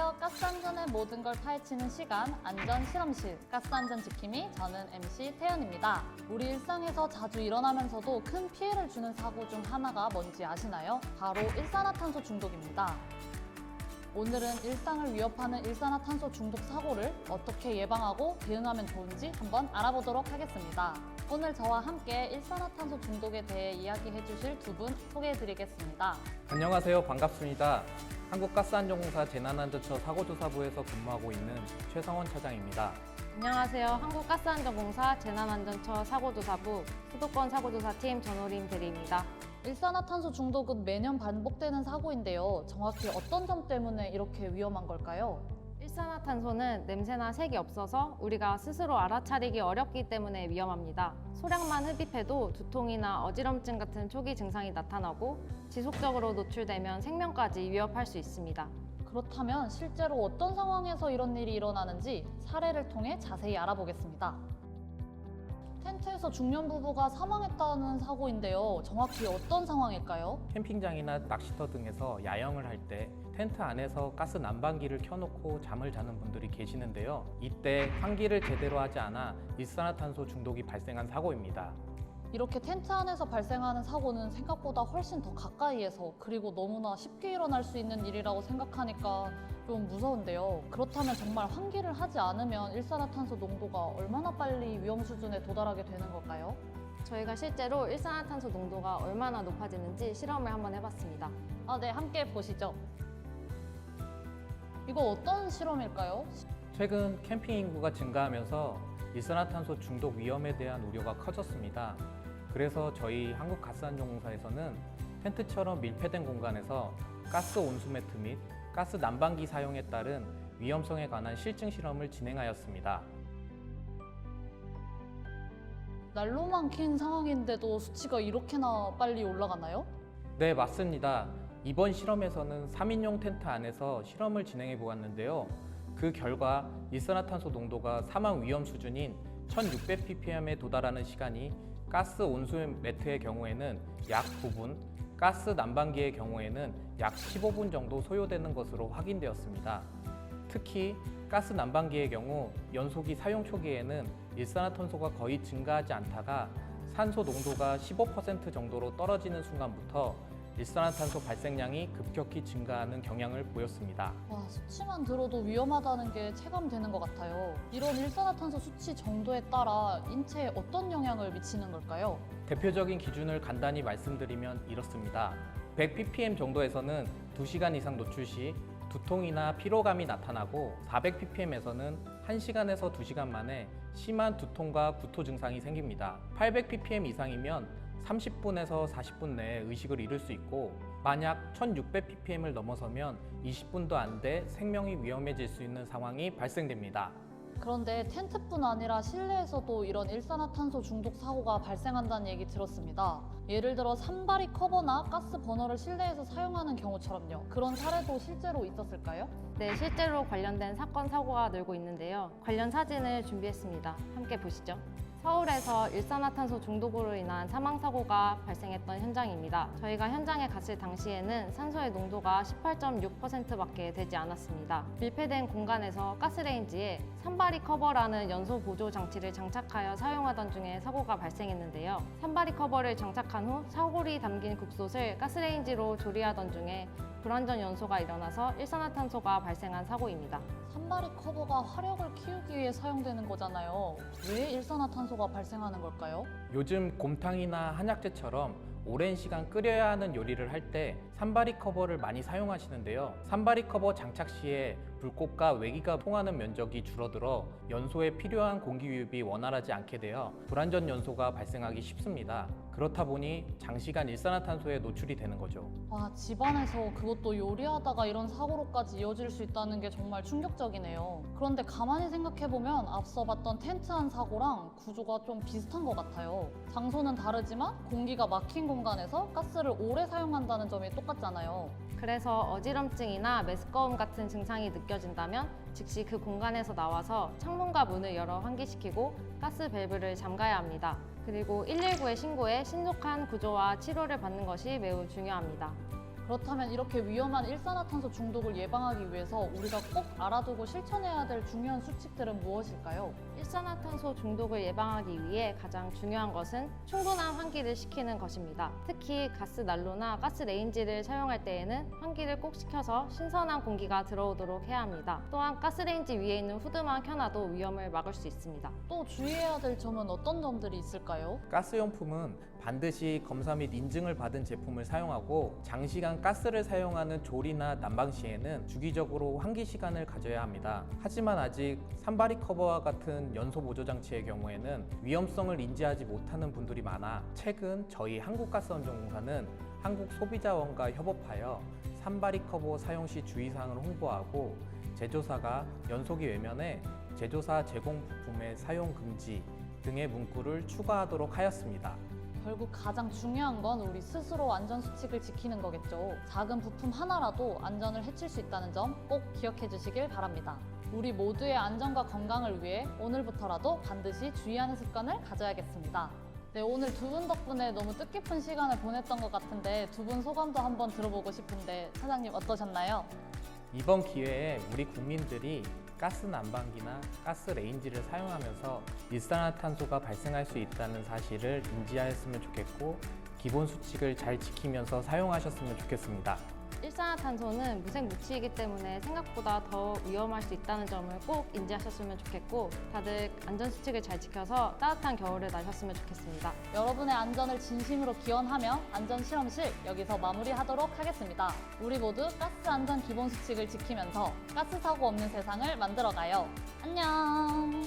안녕하세요. 가스안전의 모든 걸 파헤치는 시간, 안전실험실, 가스안전 지킴이, 저는 MC 태연입니다. 우리 일상에서 자주 일어나면서도 큰 피해를 주는 사고 중 하나가 뭔지 아시나요? 바로 일산화탄소 중독입니다. 오늘은 일상을 위협하는 일산화탄소 중독 사고를 어떻게 예방하고 대응하면 좋은지 한번 알아보도록 하겠습니다. 오늘 저와 함께 일산화탄소 중독에 대해 이야기해 주실 두 분 소개해 드리겠습니다. 안녕하세요. 반갑습니다. 한국가스안전공사 재난안전처 사고조사부에서 근무하고 있는 최성원 차장입니다. 안녕하세요. 한국가스안전공사 재난안전처 사고조사부 수도권 사고조사팀 전호림 대리입니다. 일산화탄소 중독은 매년 반복되는 사고인데요. 정확히 어떤 점 때문에 이렇게 위험한 걸까요? 일산화탄소는 냄새나 색이 없어서 우리가 스스로 알아차리기 어렵기 때문에 위험합니다. 소량만 흡입해도 두통이나 어지럼증 같은 초기 증상이 나타나고 지속적으로 노출되면 생명까지 위협할 수 있습니다. 그렇다면 실제로 어떤 상황에서 이런 일이 일어나는지 사례를 통해 자세히 알아보겠습니다. 텐트에서 중년 부부가 사망했다는 사고인데요. 정확히 어떤 상황일까요? 캠핑장이나 낚시터 등에서 야영을 할 때 텐트 안에서 가스 난방기를 켜놓고 잠을 자는 분들이 계시는데요. 이때 환기를 제대로 하지 않아 일산화탄소 중독이 발생한 사고입니다. 이렇게 텐트 안에서 발생하는 사고는 생각보다 훨씬 더 가까이에서 그리고 너무나 쉽게 일어날 수 있는 일이라고 생각하니까 좀 무서운데요. 그렇다면 정말 환기를 하지 않으면 일산화탄소 농도가 얼마나 빨리 위험 수준에 도달하게 되는 걸까요? 저희가 실제로 일산화탄소 농도가 얼마나 높아지는지 실험을 한번 해봤습니다. 네, 함께 보시죠. 이거 어떤 실험일까요? 최근 캠핑 인구가 증가하면서 일산화탄소 중독 위험에 대한 우려가 커졌습니다. 그래서 저희 한국가스안전공사에서는 텐트처럼 밀폐된 공간에서 가스 온수 매트 및 가스 난방기 사용에 따른 위험성에 관한 실증 실험을 진행하였습니다. 난로만 킨 상황인데도 수치가 이렇게나 빨리 올라가나요? 네, 맞습니다. 이번 실험에서는 3인용 텐트 안에서 실험을 진행해 보았는데요. 그 결과 일산화탄소 농도가 사망 위험 수준인 1600ppm에 도달하는 시간이 가스 온수 매트의 경우에는 약 9분, 가스 난방기의 경우에는 약 15분 정도 소요되는 것으로 확인되었습니다. 특히 가스 난방기의 경우 연소기 사용 초기에는 일산화탄소가 거의 증가하지 않다가 산소 농도가 15% 정도로 떨어지는 순간부터 일산화탄소 발생량이 급격히 증가하는 경향을 보였습니다. 수치만 들어도 위험하다는 게 체감되는 것 같아요. 이런 일산화탄소 수치 정도에 따라 인체에 어떤 영향을 미치는 걸까요? 대표적인 기준을 간단히 말씀드리면 이렇습니다. 100ppm 정도에서는 2시간 이상 노출 시 두통이나 피로감이 나타나고 400ppm에서는 1시간에서 2시간 만에 심한 두통과 구토 증상이 생깁니다. 800ppm 이상이면 30분에서 40분 내에 의식을 잃을 수 있고 만약 1600ppm을 넘어서면 20분도 안 돼 생명이 위험해질 수 있는 상황이 발생됩니다. 그런데 텐트뿐 아니라 실내에서도 이런 일산화탄소 중독 사고가 발생한다는 얘기 들었습니다. 예를 들어 산발이 커버나 가스 버너를 실내에서 사용하는 경우처럼요. 그런 사례도 실제로 있었을까요? 네, 실제로 관련된 사건, 사고가 늘고 있는데요. 관련 사진을 준비했습니다. 함께 보시죠. 서울에서 일산화탄소 중독으로 인한 사망사고가 발생했던 현장입니다. 저희가 현장에 갔을 당시에는 산소의 농도가 18.6%밖에 되지 않았습니다. 밀폐된 공간에서 가스레인지에 산발이 커버라는 연소 보조 장치를 장착하여 사용하던 중에 사고가 발생했는데요. 산발이 커버를 장착한 후 사골이 담긴 국솥을 가스레인지로 조리하던 중에 불완전 연소가 일어나서 일산화탄소가 발생한 사고입니다. 산발이 커버가 화력을 키우기 위해 사용되는 거잖아요. 왜 일산화탄소가 발생하는 걸까요? 요즘 곰탕이나 한약재처럼 오랜 시간 끓여야 하는 요리를 할 때 산발이 커버를 많이 사용하시는데요. 산발이 커버 장착 시에 불꽃과 외기가 통하는 면적이 줄어들어 연소에 필요한 공기 유입이 원활하지 않게 되어 불완전 연소가 발생하기 쉽습니다. 그렇다 보니 장시간 일산화탄소에 노출이 되는 거죠. 집안에서 그것도 요리하다가 이런 사고로까지 이어질 수 있다는 게 정말 충격적이네요. 그런데 가만히 생각해보면 앞서 봤던 텐트 안 사고랑 구조가 좀 비슷한 것 같아요. 장소는 다르지만 공기가 막힌 공간에서 가스를 오래 사용한다는 점이 똑같잖아요. 그래서 어지럼증이나 메스꺼움 같은 증상이 느껴진다면 즉시 그 공간에서 나와서 창문과 문을 열어 환기시키고 가스 밸브를 잠가야 합니다. 그리고 119에 신고해 신속한 구조와 치료를 받는 것이 매우 중요합니다. 그렇다면 이렇게 위험한 일산화탄소 중독을 예방하기 위해서 우리가 꼭 알아두고 실천해야 될 중요한 수칙들은 무엇일까요? 일산화탄소 중독을 예방하기 위해 가장 중요한 것은 충분한 환기를 시키는 것입니다. 특히 가스 난로나 가스 레인지를 사용할 때에는 환기를 꼭 시켜서 신선한 공기가 들어오도록 해야 합니다. 또한 가스레인지 위에 있는 후드만 켜놔도 위험을 막을 수 있습니다. 또 주의해야 될 점은 어떤 점들이 있을까요? 가스용품은 반드시 검사 및 인증을 받은 제품을 사용하고 장시간 가스를 사용하는 조리나 난방 시에는 주기적으로 환기 시간을 가져야 합니다. 하지만 아직 산바리 커버와 같은 연소 보조 장치의 경우에는 위험성을 인지하지 못하는 분들이 많아 최근 저희 한국가스안전공사는 한국소비자원과 협업하여 산바리 커버 사용 시 주의사항을 홍보하고 제조사가 연소기 외면에 제조사 제공 부품의 사용 금지 등의 문구를 추가하도록 하였습니다. 결국 가장 중요한 건 우리 스스로 안전수칙을 지키는 거겠죠. 작은 부품 하나라도 안전을 해칠 수 있다는 점 꼭 기억해 주시길 바랍니다. 우리 모두의 안전과 건강을 위해 오늘부터라도 반드시 주의하는 습관을 가져야겠습니다. 네, 오늘 두 분 덕분에 너무 뜻깊은 시간을 보냈던 것 같은데 두 분 소감도 한번 들어보고 싶은데 사장님 어떠셨나요? 이번 기회에 우리 국민들이 가스 난방기나 가스 레인지를 사용하면서 일산화탄소가 발생할 수 있다는 사실을 인지하였으면 좋겠고 기본 수칙을 잘 지키면서 사용하셨으면 좋겠습니다. 일산화탄소는 무색무취이기 때문에 생각보다 더 위험할 수 있다는 점을 꼭 인지하셨으면 좋겠고 다들 안전수칙을 잘 지켜서 따뜻한 겨울을 나셨으면 좋겠습니다. 여러분의 안전을 진심으로 기원하며 안전실험실 여기서 마무리하도록 하겠습니다. 우리 모두 가스 안전 기본 수칙을 지키면서 가스 사고 없는 세상을 만들어가요. 안녕!